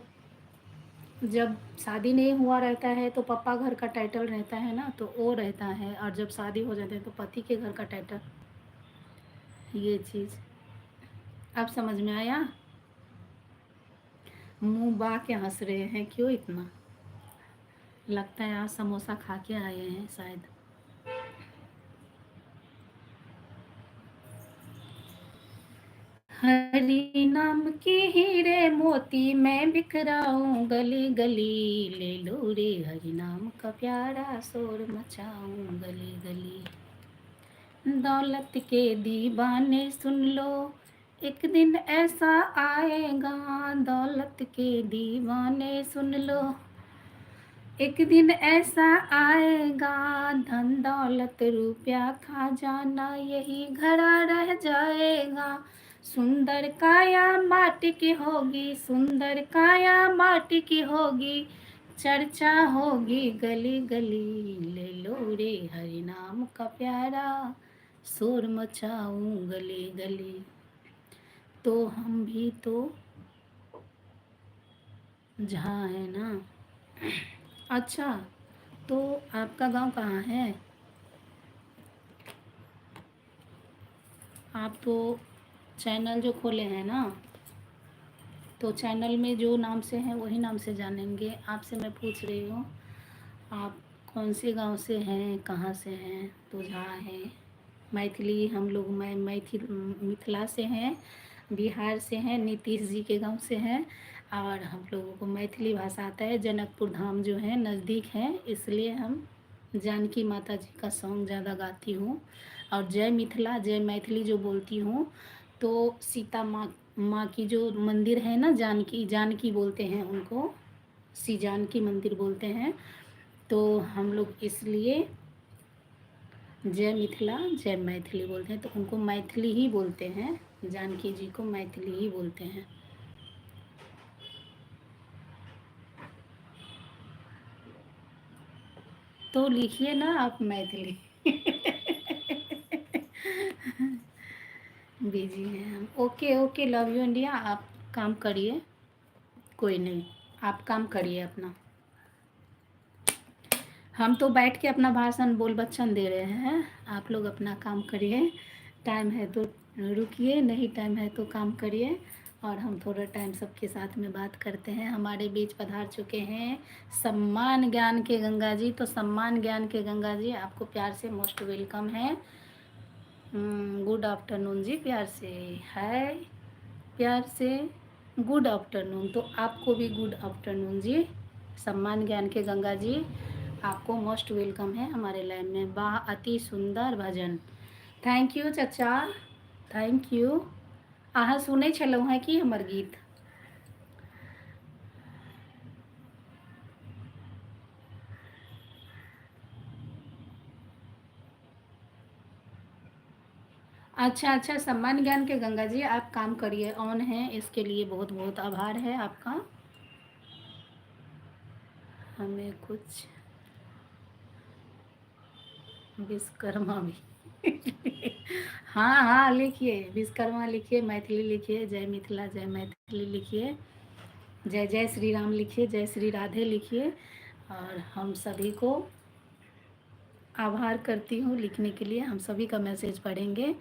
जब शादी नहीं हुआ रहता है तो पापा घर का टाइटल रहता है ना, तो वो रहता है, और जब शादी हो जाते हैं तो पति के घर का टाइटल। ये चीज़ अब समझ में आया? मुंह बा के हंस रहे हैं क्यों इतना? लगता है आज समोसा खा के आए हैं शायद। हरी नाम के हीरे मोती मैं बिखराऊं गली गली, ले लो रे हरि नाम का प्यारा शोर मचाऊं गली गली। दौलत के दीवाने सुन लो, एक दिन ऐसा आएगा। दौलत के दीवाने सुन लो, एक दिन ऐसा आएगा। धन दौलत रुपया खा जाना, यही घड़ा रह जाएगा। सुंदर काया माटी की होगी, सुंदर काया माटी की होगी, चर्चा होगी गली गली। ले लो रे हरि नाम का प्यारा शोर मचाऊं गली गली। तो हम भी तो जहाँ है ना। अच्छा, तो आपका गांव कहाँ है? आप तो चैनल जो खोले हैं ना, तो चैनल में जो नाम से हैं वही नाम से जानेंगे। आपसे मैं पूछ रही हूँ आप कौन से गांव से हैं, कहाँ से हैं? तो जहाँ है मैथिली, हम लोग मैथिल मिथिला से हैं, बिहार से हैं, नीतीश जी के गांव से हैं। और हम लोगों को मैथिली भाषा आता है, जनकपुर धाम जो है नज़दीक है, इसलिए हम जानकी माता जी का सॉन्ग ज़्यादा गाती हूँ। और जय मिथिला जय मैथिली जो बोलती हूँ, तो सीता माँ की जो मंदिर है ना, जानकी जानकी बोलते हैं उनको, श्री जानकी मंदिर बोलते हैं। तो हम लोग इसलिए जय मिथिला जय मैथिली बोलते हैं, तो उनको मैथिली ही बोलते हैं, जानकी जी को मैथिली ही बोलते हैं। तो लिखिए ना आप मैथिली। बिजी हैं हम। Okay okay, love you India. आप काम करिए, कोई नहीं, आप काम करिए अपना। हम तो बैठ के अपना भाषण बोल बच्चन दे रहे हैं, आप लोग अपना काम करिए। टाइम है तो रुकिए, नहीं टाइम है तो काम करिए। और हम थोड़ा टाइम सबके साथ में बात करते हैं। हमारे बीच पधार चुके हैं सम्मान ज्ञान के गंगा जी। तो सम्मान ज्ञान के गंगा जी, आपको प्यार से मोस्ट वेलकम है। गुड आफ्टरनून जी, प्यार से हाय, प्यार से गुड आफ्टरनून। तो आपको भी गुड आफ्टरनून जी। सम्मान ज्ञान के गंगा जी, आपको मोस्ट वेलकम है हमारे लाइन में। वाह, अति सुंदर भजन। थैंक यू चचा, थैंक यू। अहाँ सुनै छलहुँ हैं कि हमर गीत? अच्छा अच्छा, सम्मान ज्ञान के गंगा जी, आप काम करिए, ऑन है, इसके लिए बहुत बहुत आभार है आपका। हमें कुछ विश्वकर्मा भी। हाँ हाँ, लिखिए विश्वकर्मा लिखिए, मैथिली लिखिए, जय मिथिला जय मैथिली लिखिए, जय जय श्री राम लिखिए, जय श्री राधे लिखिए। और हम सभी को आभार करती हूँ लिखने के लिए। हम सभी का मैसेज पढ़ेंगे।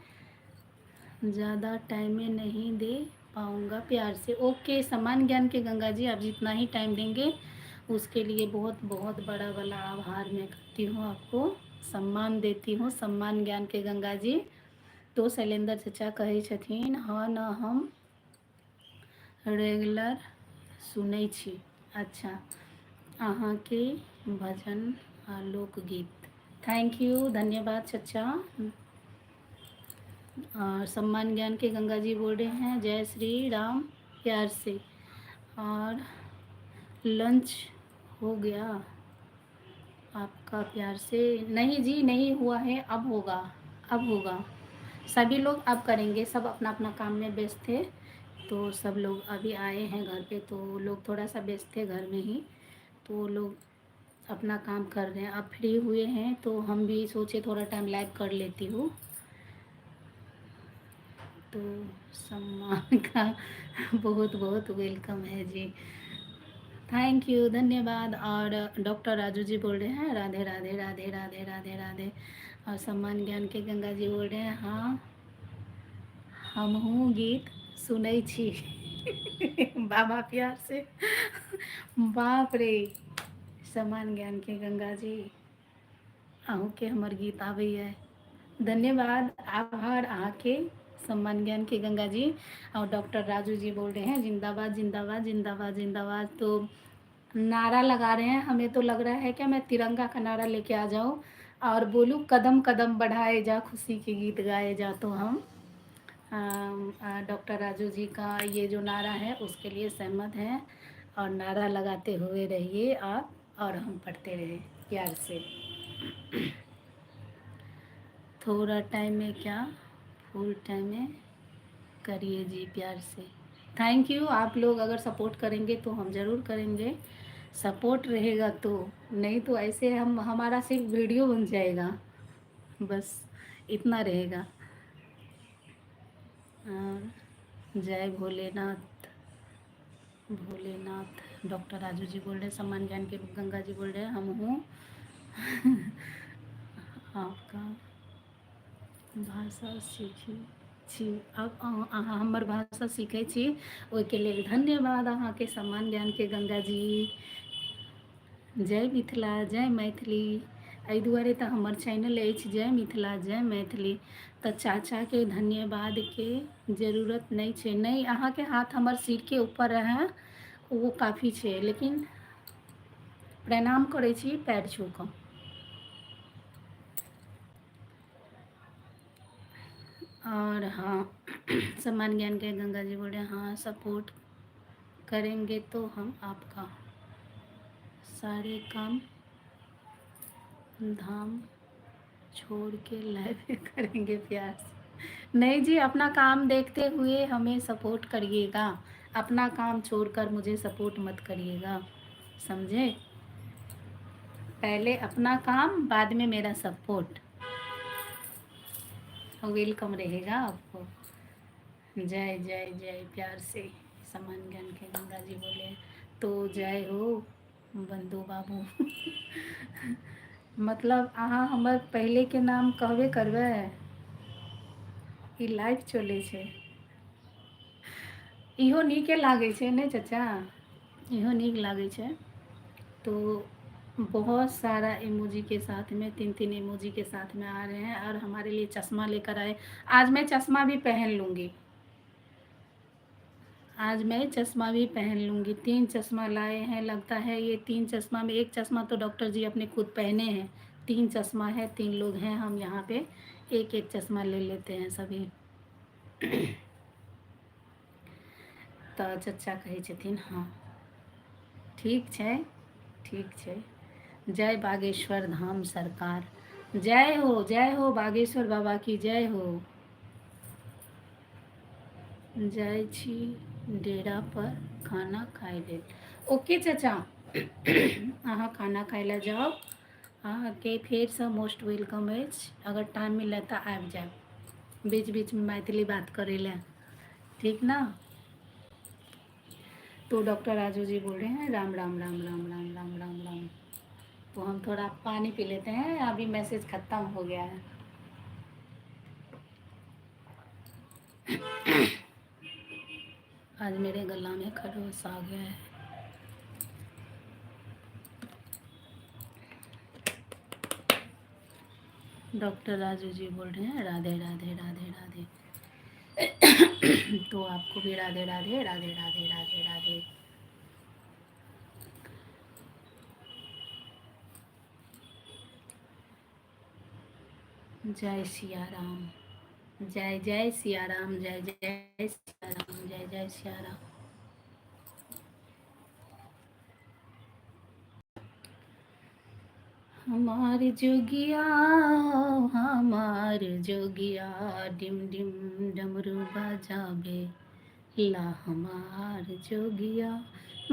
ज़्यादा टाइम में नहीं दे पाऊँगा, प्यार से। ओके, समान ज्ञान के गंगा जी, आप जितना ही टाइम देंगे उसके लिए बहुत बहुत बड़ा वाला आभार मैं करती हूँ, आपको सम्मान देती हूँ। सम्मान ज्ञान के गंगा जी। तो शैलेंद्र चचा कहे छथिन, हाँ न हम रेगुलर सुनै छी। अच्छा, अहाँके भजन आ लोकगीत। थैंक यू, धन्यवाद चचा। और सम्मान ज्ञान के गंगा जी बोल रहे हैं, जय श्री राम, प्यार से। और लंच हो गया आपका, प्यार से। नहीं जी, नहीं हुआ है, अब होगा, अब होगा। सभी लोग अब करेंगे, सब अपना अपना काम में व्यस्त थे। तो सब लोग अभी आए हैं घर पे, तो लोग थोड़ा सा व्यस्त थे घर में ही, तो लोग अपना काम कर रहे हैं। अब फ्री हुए हैं तो हम भी सोचे थोड़ा टाइम लाइव कर लेती हूँ। तो सम्मान का बहुत बहुत वेलकम है जी। थैंक यू, धन्यवाद। और डॉक्टर राजू जी बोल रहे हैं, राधे राधे राधे राधे राधे राधे। और सम्मान ज्ञान के गंगा जी बोल रहे हैं, हाँ हमहूँ गीत सुनै छी। बाबा प्यार से। बाप रे, सम्मान ज्ञान के गंगा जी, अहूँ के हमर गीत आबै है। धन्यवाद, आभार आके सम्मान ज्ञान के गंगा जी। और डॉक्टर राजू जी बोल रहे हैं, जिंदाबाद जिंदाबाद जिंदाबाद जिंदाबाद। तो नारा लगा रहे हैं, हमें तो लग रहा है कि मैं तिरंगा का नारा लेके आ जाऊं और बोलूं, कदम कदम बढ़ाए जा, खुशी के गीत गाए जा। तो हम डॉक्टर राजू जी का ये जो नारा है उसके लिए सहमत हैं। और नारा लगाते हुए रहिए आप, और हम पढ़ते रहे प्यार से। थोड़ा टाइम में क्या, फुल टाइम में करिए जी, प्यार से। Thank you. आप लोग अगर सपोर्ट करेंगे तो हम ज़रूर करेंगे, सपोर्ट रहेगा तो। नहीं तो ऐसे हम, हमारा सिर्फ वीडियो बन जाएगा, बस इतना रहेगा। और जय भोलेनाथ, भोलेनाथ। डॉक्टर राजू जी बोल रहे हैं, सम्मान ज्ञान के गंगा जी बोल रहे हैं, हम हूँ आपका भाषा सीखी छी। अब अहाँ हमर भाषा सीखै छी, ओहिके लेल धन्यवाद अहाँके, सम्मान ज्ञान के गंगा जी। जय मिथिला जय मैथिली। एहि दुआरे तऽ हमर चैनल अछि जय मिथिला जय मैथिली। तऽ चाचाके धन्यवादके जरूरत नहीं छै। नहीं, अहाँके हाथ हमर सिरके ऊपर रहै, वो काफ़ी छै। लेकिन प्रणाम करै छी पैर छू कऽ। और हाँ सम्मान ज्ञान के गंगा जी बोल रहे हैं हाँ सपोर्ट करेंगे तो हम आपका सारे काम धाम छोड़ के लाइव करेंगे प्यार से। नहीं जी, अपना काम देखते हुए हमें सपोर्ट करिएगा, अपना काम छोड़कर मुझे सपोर्ट मत करिएगा, समझे? पहले अपना काम, बाद में मेरा सपोर्ट। वेलकम रहेगा आपको। जय जय जय प्यार से समान ज्ञान के गंगा जी बोले तो जय हो बंधु बाबू। मतलब अहाँ हमर पहले के नाम कहबे करबै, ई लाइव चले छै। इहो नीके लागे छै ने चाचा, इहो नीक लागे छै। तो बहुत सारा इमोजी के साथ में, 3-3 इमोजी के साथ में आ रहे हैं और हमारे लिए चश्मा लेकर आए। आज मैं चश्मा भी पहन लूँगी, आज मैं चश्मा भी पहन लूँगी। 3 चश्मा लाए हैं, लगता है ये 3 चश्मा में, एक चश्मा तो डॉक्टर जी अपने खुद पहने हैं, 3 चश्मा है, 3 लोग हैं हम यहाँ पे, एक एक चश्मा ले लेते हैं सभी। तो चचा कहै छथिन हाँ ठीक छै, ठीक छै। जय बागेश्वर धाम सरकार, जय हो बागेश्वर बाबा की जय हो। जाइ छी डेरा पर खाना खाय लेल। ओके चाचा, अहाँ खाना खाय लए जाउ, अहाँके फेरसँ मोस्ट वेलकम अछि। अगर टाइम मिले तऽ आबि जायब बीच बीचमे मैथिली बात करै लए, ठीक ना? तो डॉक्टर राजू जी बोल रहे हैं राम राम राम राम राम राम राम राम। तो हम थोड़ा पानी पी लेते हैं, अभी मैसेज ख़त्म हो गया है। आज मेरे गला में खरोश आ गया है। डॉक्टर राजू जी बोल रहे हैं राधे राधे राधे राधे। तो आपको भी राधे राधे राधे राधे राधे राधे। जय सिया राम, जय जय सिया राम, जय जय सिया राम, जय जय सिया राम। हमार जोगिया, हमार जोगिया, डिम डिम डमरू बजाबे ला हमार जोगिया।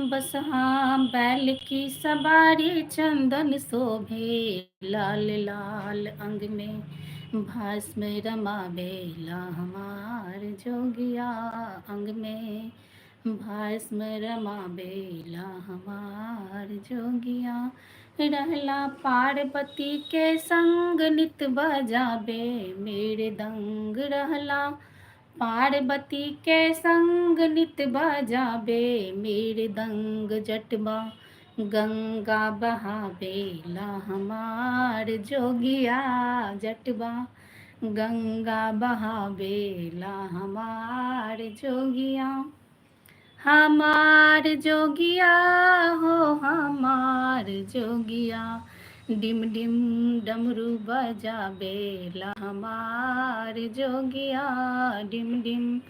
बस हाँ बैल की सवारी चंदन शोभे, लाल लाल अंग में भस्म रमाबे ला हमार जोगिया। अंग में भस्म रमाबे ला हमार जोगिया। रहला पार्वती के संग नित बजाबे मेरे दंग, रहला पार्वती के संग नित बजाबे मेरे दंग। जटबा गंगा बहाबे ला हमार जोगिया, जटबा गंगा बहाबे ला हमार जोगिया। हमार जोगिया हो हमार जोगिया, डिम डिम डमरू बजाबे ला हमार जोगिया। डिम डिम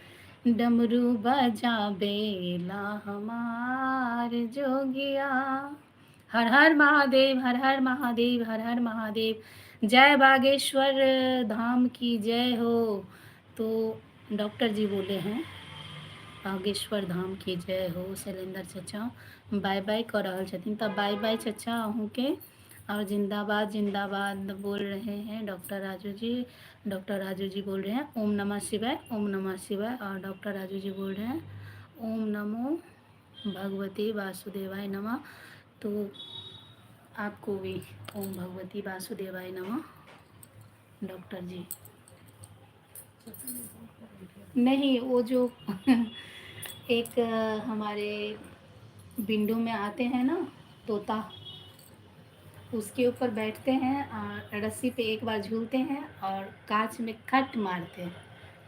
डमरू बजाबे ला हमार जोगिया। हर हर महादेव, हर हर महादेव, हर हर महादेव। जय बागेश्वर धाम की जय हो। तो डॉक्टर जी बोले हैं बागेश्वर धाम की जय हो। शैलेंद्र चचा बाय बाय कर रहल छथिन, तब बाय बाय चचा अहूँ के। और जिंदाबाद जिंदाबाद बोल रहे हैं डॉक्टर राजू जी। डॉक्टर राजू जी बोल रहे हैं ओम नमः शिवाय, ओम नमः शिवाय। और डॉक्टर राजू जी बोल रहे हैं ओम नमो भगवती वासुदेवाय नमः। तो आपको भी ओम भगवती वासुदेवाय नमः डॉक्टर जी। नहीं, वो जो एक हमारे विंडो में आते हैं ना तोता, उसके ऊपर बैठते हैं और रस्सी पे एक बार झूलते हैं और कांच में खट मारते हैं,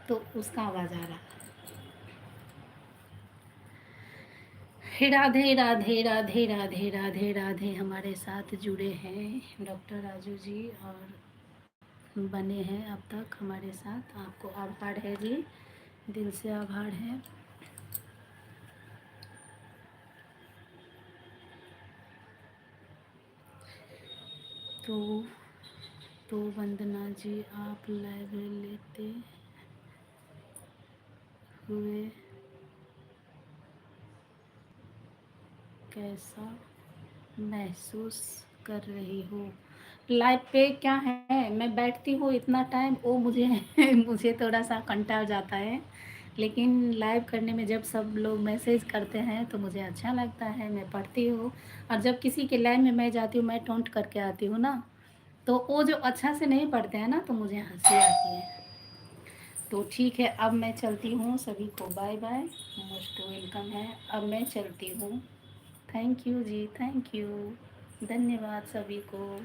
तो उसका आवाज़ आ रहा है। राधे राधे राधे राधे राधे राधे। हमारे साथ जुड़े हैं डॉक्टर राजू जी और बने हैं अब तक हमारे साथ। आपको आभार है जी, दिल से आभार है। तो वंदना जी, आप लाइव लेते हुए कैसा महसूस कर रही हो? लाइव पे क्या है, मैं बैठती हूँ इतना टाइम, वो मुझे मुझे थोड़ा सा कंटाल जाता है, लेकिन लाइव करने में जब सब लोग मैसेज करते हैं तो मुझे अच्छा लगता है, मैं पढ़ती हूँ। और जब किसी के लाइव में मैं जाती हूँ, मैं टोंट करके आती हूँ ना, तो वो जो अच्छा से नहीं पढ़ते हैं ना, तो मुझे हंसी आती है। तो ठीक है, अब मैं चलती हूँ, सभी को बाय बाय, मोस्ट वेलकम है। अब मैं चलती हूँ। Thank you ji, thank you, धन्यवाद सभी को।